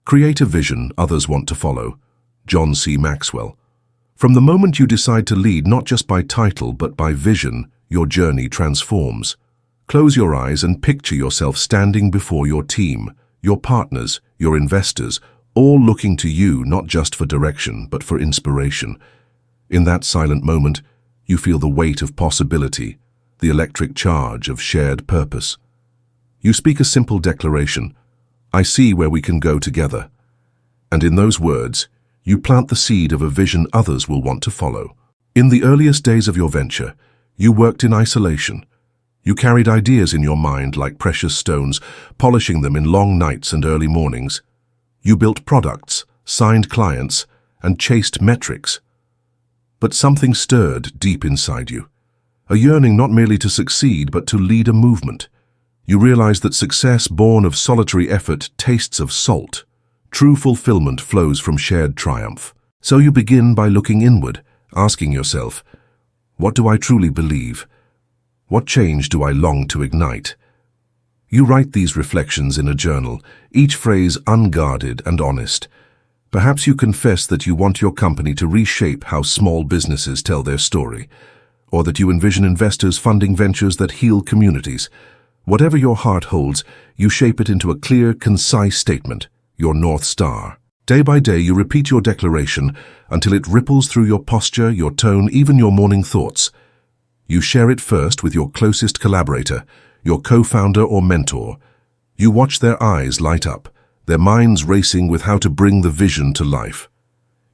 Create a vision others want to follow. John C. Maxwell. From the moment you decide to lead not just by title but by vision, your journey transforms. Close your eyes and picture yourself standing before your team, your partners, your investors, all looking to you not just for direction but for inspiration. In that silent moment, you feel the weight of possibility, the electric charge of shared purpose. You speak a simple declaration, "I see where we can go together." And in those words, you plant the seed of a vision others will want to follow. In the earliest days of your venture, you worked in isolation. You carried ideas in your mind like precious stones, polishing them in long nights and early mornings. You built products, signed clients, and chased metrics. But something stirred deep inside you, a yearning not merely to succeed but to lead a movement. You realized that success born of solitary effort tastes of salt. True fulfillment flows from shared triumph. So you begin by looking inward, asking yourself, what do I truly believe? What change do I long to ignite? You write these reflections in a journal, each phrase unguarded and honest. Perhaps you confess that you want your company to reshape how small businesses tell their story, or that you envision investors funding ventures that heal communities. Whatever your heart holds, you shape it into a clear, concise statement, your North Star. Day by day, you repeat your declaration until it ripples through your posture, your tone, even your morning thoughts. You share it first with your closest collaborator, your co-founder or mentor. You watch their eyes light up, their minds racing with how to bring the vision to life.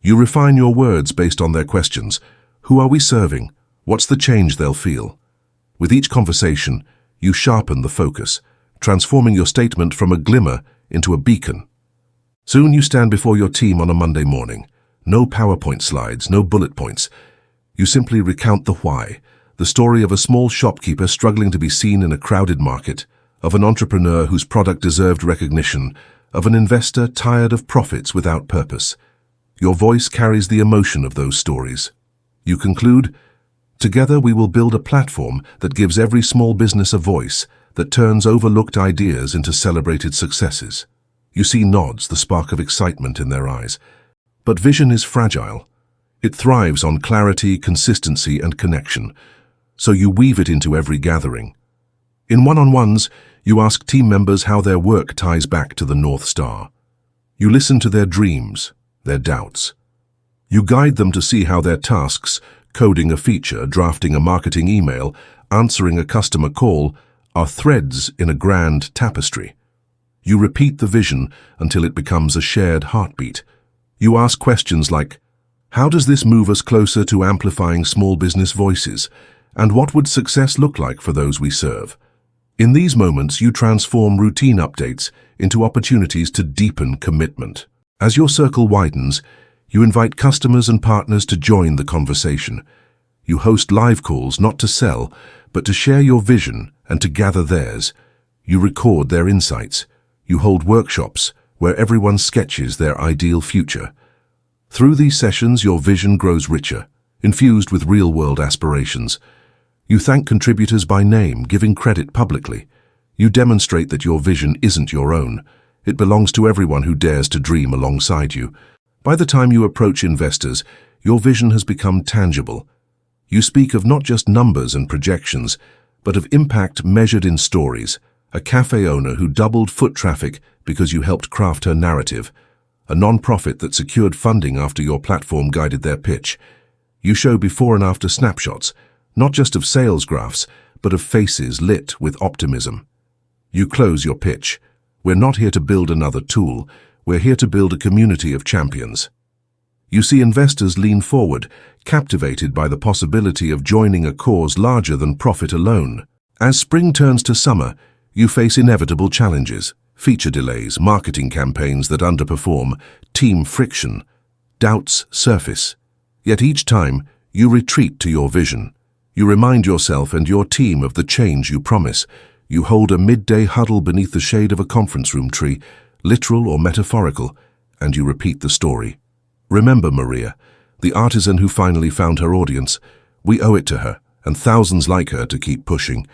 You refine your words based on their questions. Who are we serving? What's the change they'll feel? With each conversation, you sharpen the focus, transforming your statement from a glimmer into a beacon. Soon you stand before your team on a Monday morning. No PowerPoint slides, no bullet points. You simply recount the why, the story of a small shopkeeper struggling to be seen in a crowded market, of an entrepreneur whose product deserved recognition, of an investor tired of profits without purpose. Your voice carries the emotion of those stories. You conclude, together we will build a platform that gives every small business a voice, that turns overlooked ideas into celebrated successes. You see nods, the spark of excitement in their eyes. But vision is fragile. It thrives on clarity, consistency, and connection. So you weave it into every gathering. In one-on-ones, you ask team members how their work ties back to the North Star. You listen to their dreams, their doubts. You guide them to see how their tasks, coding a feature, drafting a marketing email, answering a customer call, are threads in a grand tapestry. You repeat the vision until it becomes a shared heartbeat. You ask questions like, how does this move us closer to amplifying small business voices? And what would success look like for those we serve? In these moments, you transform routine updates into opportunities to deepen commitment. As your circle widens, you invite customers and partners to join the conversation. You host live calls not to sell, but to share your vision and to gather theirs. You record their insights. You hold workshops where everyone sketches their ideal future. Through these sessions, your vision grows richer, infused with real-world aspirations. You thank contributors by name, giving credit publicly. You demonstrate that your vision isn't your own. It belongs to everyone who dares to dream alongside you. By the time you approach investors, your vision has become tangible. You speak of not just numbers and projections, but of impact measured in stories. A cafe owner who doubled foot traffic because you helped craft her narrative. A non-profit that secured funding after your platform guided their pitch. You show before and after snapshots, not just of sales graphs, but of faces lit with optimism. You close your pitch. We're not here to build another tool. We're here to build a community of champions. You see investors lean forward, captivated by the possibility of joining a cause larger than profit alone. As spring turns to summer, you face inevitable challenges, feature delays, marketing campaigns that underperform, team friction. Doubts surface. Yet each time, you retreat to your vision. You remind yourself and your team of the change you promise. You hold a midday huddle beneath the shade of a conference room tree, literal or metaphorical, and you repeat the story. Remember Maria, the artisan who finally found her audience. We owe it to her, and thousands like her, to keep pushing.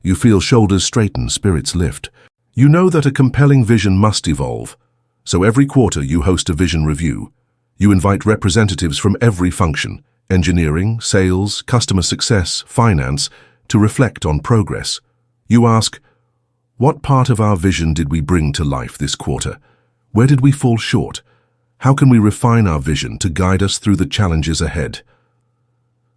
You feel shoulders straighten, spirits lift. You know that a compelling vision must evolve. So every quarter you host a vision review. You invite representatives from every function, engineering, sales, customer success, finance, to reflect on progress. You ask, what part of our vision did we bring to life this quarter? Where did we fall short? How can we refine our vision to guide us through the challenges ahead?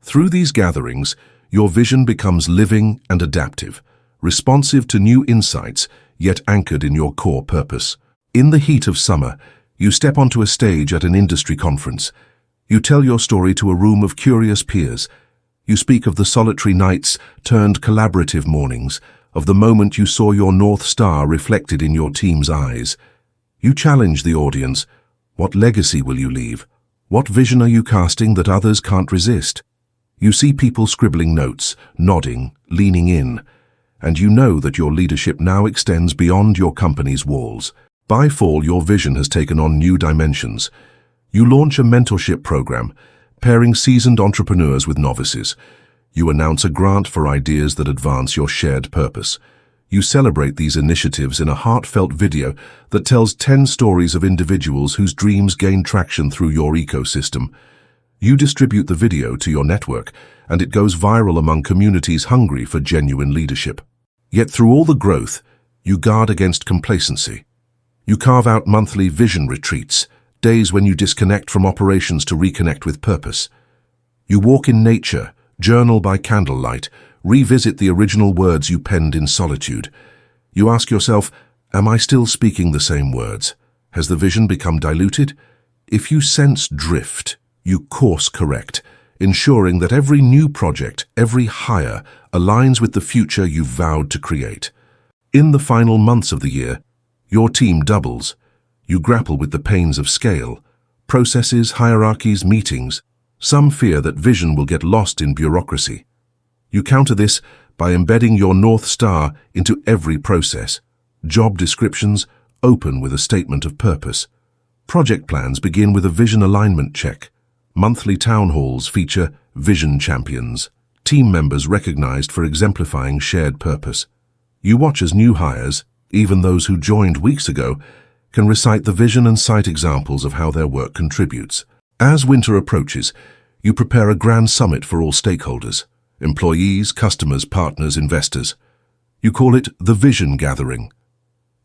Through these gatherings, your vision becomes living and adaptive, responsive to new insights, yet anchored in your core purpose. In the heat of summer, you step onto a stage at an industry conference. You tell your story to a room of curious peers. You speak of the solitary nights turned collaborative mornings, of the moment you saw your North Star reflected in your team's eyes. You challenge the audience. What legacy will you leave? What vision are you casting that others can't resist? You see people scribbling notes, nodding, leaning in, and you know that your leadership now extends beyond your company's walls. By fall, your vision has taken on new dimensions. You launch a mentorship program, pairing seasoned entrepreneurs with novices. You announce a grant for ideas that advance your shared purpose. You celebrate these initiatives in a heartfelt video that tells 10 stories of individuals whose dreams gain traction through your ecosystem. You distribute the video to your network, and it goes viral among communities hungry for genuine leadership. Yet through all the growth, you guard against complacency. You carve out monthly vision retreats, days when you disconnect from operations to reconnect with purpose. You walk in nature, journal by candlelight, revisit the original words you penned in solitude. You ask yourself, am I still speaking the same words? Has the vision become diluted? If you sense drift, you course correct, ensuring that every new project, every hire, aligns with the future you've vowed to create. In the final months of the year, your team doubles. You grapple with the pains of scale, processes, hierarchies, meetings. Some fear that vision will get lost in bureaucracy. You counter this by embedding your North Star into every process. Job descriptions open with a statement of purpose. Project plans begin with a vision alignment check. Monthly town halls feature vision champions, team members recognized for exemplifying shared purpose. You watch as new hires, even those who joined weeks ago, can recite the vision and cite examples of how their work contributes. As winter approaches, you prepare a grand summit for all stakeholders, employees, customers, partners, investors. You call it the Vision Gathering.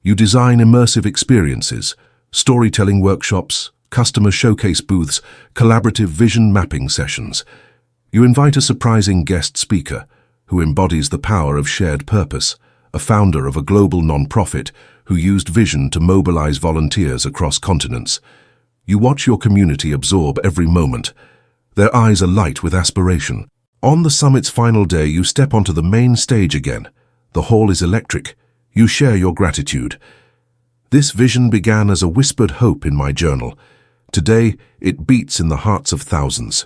You design immersive experiences, storytelling workshops, customer showcase booths, collaborative vision mapping sessions. You invite a surprising guest speaker who embodies the power of shared purpose, a founder of a global non-profit who used vision to mobilize volunteers across continents. You watch your community absorb every moment. Their eyes alight with aspiration. On the summit's final day, you step onto the main stage again. The hall is electric. You share your gratitude. This vision began as a whispered hope in my journal. Today, it beats in the hearts of thousands.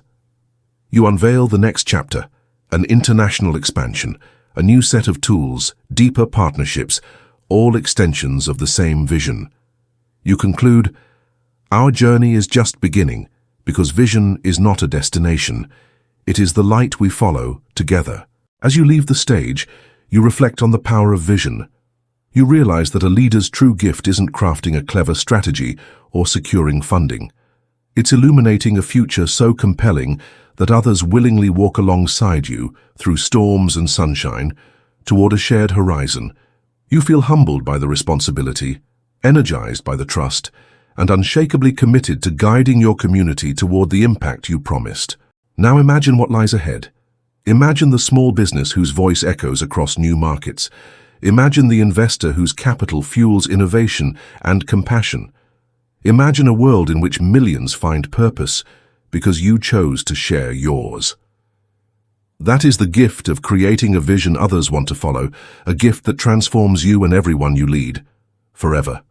You unveil the next chapter, an international expansion, a new set of tools, deeper partnerships, all extensions of the same vision. You conclude, our journey is just beginning, because vision is not a destination. It is the light we follow together. As you leave the stage, you reflect on the power of vision. You realize that a leader's true gift isn't crafting a clever strategy or securing funding. It's illuminating a future so compelling that others willingly walk alongside you through storms and sunshine toward a shared horizon. You feel humbled by the responsibility, energized by the trust, and unshakably committed to guiding your community toward the impact you promised. Now imagine what lies ahead. Imagine the small business whose voice echoes across new markets. Imagine the investor whose capital fuels innovation and compassion. Imagine a world in which millions find purpose because you chose to share yours. That is the gift of creating a vision others want to follow, a gift that transforms you and everyone you lead, forever.